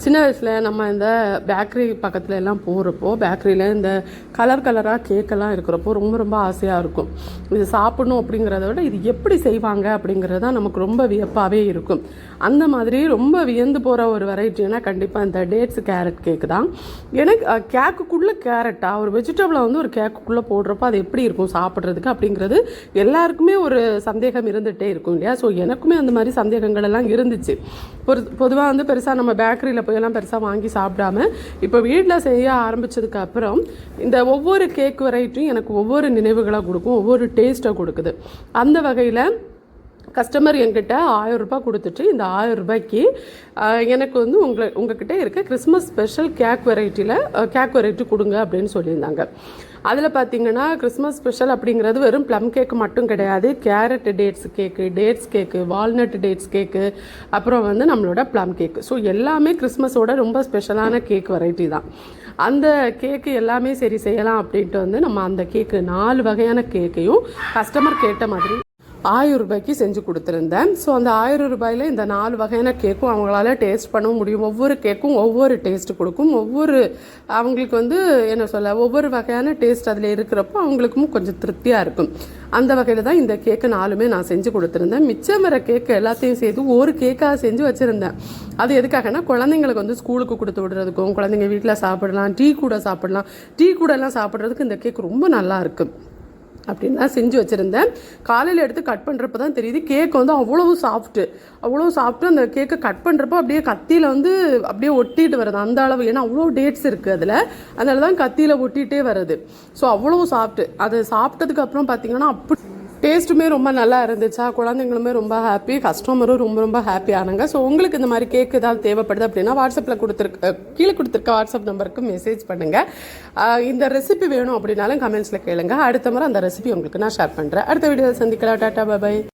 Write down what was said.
சின்ன வயசில் நம்ம இந்த பேக்கரி பக்கத்தில் எல்லாம் போகிறப்போ பேக்கரியில் இந்த கலர் கலராக கேக்கெல்லாம் இருக்கிறப்போ ரொம்ப ரொம்ப ஆசையாக இருக்கும். இது சாப்பிடணும் அப்படிங்கிறத விட இது எப்படி செய்வாங்க அப்படிங்கிறது தான் நமக்கு ரொம்ப வியப்பாகவே இருக்கும். அந்த மாதிரி ரொம்ப வியந்து போகிற ஒரு வெரைட்டினா கண்டிப்பாக இந்த டேட்ஸ் கேரட் கேக்கு தான். எனக்கு கேக்குக்குள்ளே கேரட்டாக ஒரு வெஜிடபிளை வந்து ஒரு கேக்குக்குள்ளே போடுறப்போ அது எப்படி இருக்கும் சாப்பிட்றதுக்கு அப்படிங்கிறது எல்லாருக்குமே ஒரு சந்தேகம் இருந்துகிட்டே இருக்கும் இல்லையா? ஸோ எனக்குமே அந்த மாதிரி சந்தேகங்கள் எல்லாம் இருந்துச்சு. பொதுவாக வந்து பெருசாக நம்ம பேக்கரியில் போயெல்லாம் பெருசாக வாங்கி சாப்பிடாம இப்போ வீட்டில் செய்ய ஆரம்பித்ததுக்கு அப்புறம் இந்த ஒவ்வொரு கேக் வெரைட்டியும் எனக்கு ஒவ்வொரு நினைவுகளை கொடுக்கும், ஒவ்வொரு டேஸ்ட்டை கொடுக்குது. அந்த வகையில் கஸ்டமர் என்கிட்ட 1000 ரூபாய் கொடுத்துட்டு இந்த 1000 ரூபாய்க்கு எனக்கு வந்து உங்ககிட்ட இருக்க கிறிஸ்மஸ் ஸ்பெஷல் கேக் வெரைட்டி கொடுங்க அப்படின்னு சொல்லியிருந்தாங்க. அதில் பார்த்தீங்கன்னா கிறிஸ்மஸ் ஸ்பெஷல் அப்படிங்கிறது வெறும் ப்ளம் கேக்கு மட்டும் கிடையாது. கேரட் டேட்ஸ் கேக்கு வால்நட் டேட்ஸ் கேக்கு, அப்புறம் வந்து நம்மளோட ப்ளம் கேக்கு. ஸோ எல்லாமே கிறிஸ்மஸோட ரொம்ப ஸ்பெஷலான கேக் வெரைட்டி தான். அந்த கேக்கு எல்லாமே சரி செய்யலாம் அப்படின்ட்டு வந்து நம்ம அந்த கேக்கு 4 வகையான கேக்கையும் கஸ்டமர் கேட்ட மாதிரி 1000 ரூபாய்க்கு செஞ்சு கொடுத்துருந்தேன். ஸோ அந்த 1000 ரூபாயில் இந்த 4 வகையான கேக்கும் அவங்களால டேஸ்ட் பண்ண முடியும். ஒவ்வொரு கேக்கும் ஒவ்வொரு டேஸ்ட் கொடுக்கும். அவங்களுக்கு வந்து என்ன சொல்ல, ஒவ்வொரு வகையான டேஸ்ட் அதில் இருக்கிறப்போ அவங்களுக்கும் கொஞ்சம் திருப்தியாக இருக்கும். அந்த வகையில் தான் இந்த கேக்கு 4மே நான் செஞ்சு கொடுத்துருந்தேன். மிச்சம் வர கேக்கு எல்லாத்தையும் சேர்த்து ஒரு கேக்காக செஞ்சு வச்சுருந்தேன். அது எதுக்காகனா குழந்தைங்களுக்கு வந்து ஸ்கூலுக்கு கொடுத்து விடுறதுக்கும், குழந்தைங்க வீட்டில் சாப்பிடலாம், டீ கூட எல்லாம் சாப்பிட்றதுக்கு இந்த கேக் ரொம்ப நல்லா இருக்கும் அப்படின்னு தான் செஞ்சு வச்சுருந்தேன். காலையில் எடுத்து கட் பண்ணுறப்ப தான் தெரியுது கேக் வந்து அவ்வளோ சாஃப்ட்டு. அந்த கேக்கை கட் பண்ணுறப்போ அப்படியே கத்தியில் வந்து அப்படியே ஒட்டிட்டு வருது அந்த அளவு. ஏன்னா அவ்வளோ டேட்ஸ் இருக்குது அதில், அதனால தான் கத்தியில் ஒட்டிகிட்டே வருது. ஸோ அவ்வளோ சாஃப்ட்டு. அது சாப்பிட்டதுக்கு அப்புறம் பார்த்தீங்கன்னா அப்படி டேஸ்ட்டுமே ரொம்ப நல்லா இருந்துச்சா, குழந்தைங்களுமே ரொம்ப ஹாப்பி, கஸ்டமரும் ரொம்ப ரொம்ப ஹாப்பி ஆனாங்க. ஸோ உங்களுக்கு இந்த மாதிரி கேக் ஏதாவது தேவைப்படுது அப்படின்னா வாட்ஸ்அப்பில் கீழே கொடுத்துருக்க வாட்ஸ்அப் நம்பருக்கு மெசேஜ் பண்ணுங்கள். இந்த ரெசிபி வேணும் அப்படின்னாலும் கமெண்ட்ஸில் கேளுங்க. அடுத்த முறை அந்த ரெசிபி உங்களுக்கு நான் ஷேர் பண்ணுறேன். அடுத்த வீடியோவில் சந்திக்கலாம். டாட்டா, பாய்.